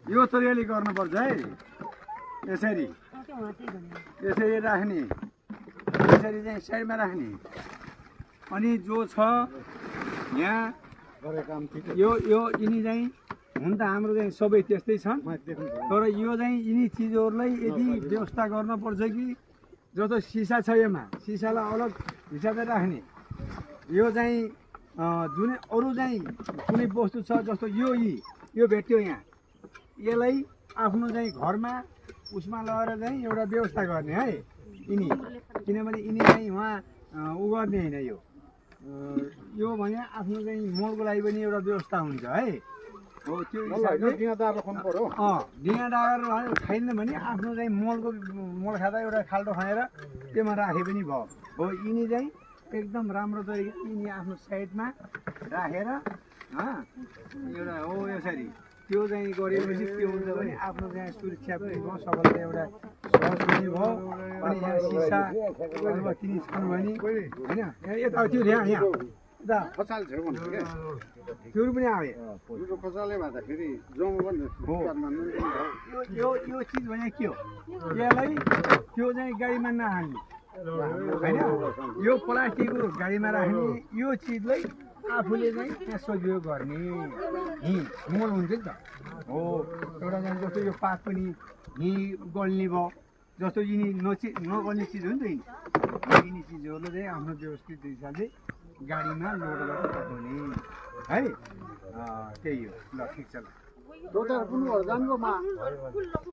यो तरिकाले गर्नुपर्छ है। यसरी यसरी राख्ने, यसरी चाहिँ साइडमा राख्ने। अनि जो छ यहाँ यो यिनी चाहिँ हुन त हाम्रो चाहिँ सबै त्यस्तै छन्, तर यो चाहिँ यिनी चिजहरूलाई यदि व्यवस्था गर्नुपर्छ कि जस्तो सिसा छ यसमा, सिसालाई अलग हिसाबले राख्ने। यो चाहिँ जुनै अरू चाहिँ कुनै वस्तु छ जस्तो यो भेट्यो यहाँ, यसलाई आफ्नो चाहिँ घरमा उसमा लगेर चाहिँ एउटा व्यवस्था गर्ने है यिनी, किनभने यिनी चाहिँ उहाँ उ गर्ने होइन। यो भने आफ्नो चाहिँ मलको लागि पनि एउटा व्यवस्था हुन्छ है। हो त्यो हिसाबले डिँगा डागर खाइन्न भने आफ्नो चाहिँ मल खाँदा एउटा खाल्टो खाएर त्यसमा राखे पनि भयो। हो यिनी चाहिँ एकदम राम्रो तरिका यिनी आफ्नो साइडमा राखेर एउटा हो यसरी त्यो चाहिँ गरेपछि के हुन्छ भने आफ्नो चाहिँ सुरक्षा पनि भयो, सबैलाई एउटा सहज पनि भयो। अनि यहाँ सिसा किनी छन् भने होइन यता त्यो यहाँ यता खसाल छ भन्नु के त्योहरू पनि आए यो खसालले भन्दाखेरि जम्मा पनि हो। यो चिज भने के हो, यसलाई त्यो चाहिँ गाडीमा नहाल्ने होइन, यो प्लास्टिकको गाडीमा राख्ने। यो चिजलाई आफूले चाहिँ त्यहाँ सजिलो गर्ने मल हुन्छ नि त। हो एउटा चाहिँ जस्तो यो पात पनि गल्ने भयो, जस्तो यिनी नगल्ने चिज हो नि त यिनी चिजहरूले चाहिँ आफ्नो व्यवस्थित हिसाबले गाडीमा लोड गरेर पठाउने है। त्यही हो। ल ठिक छ। जानुभयो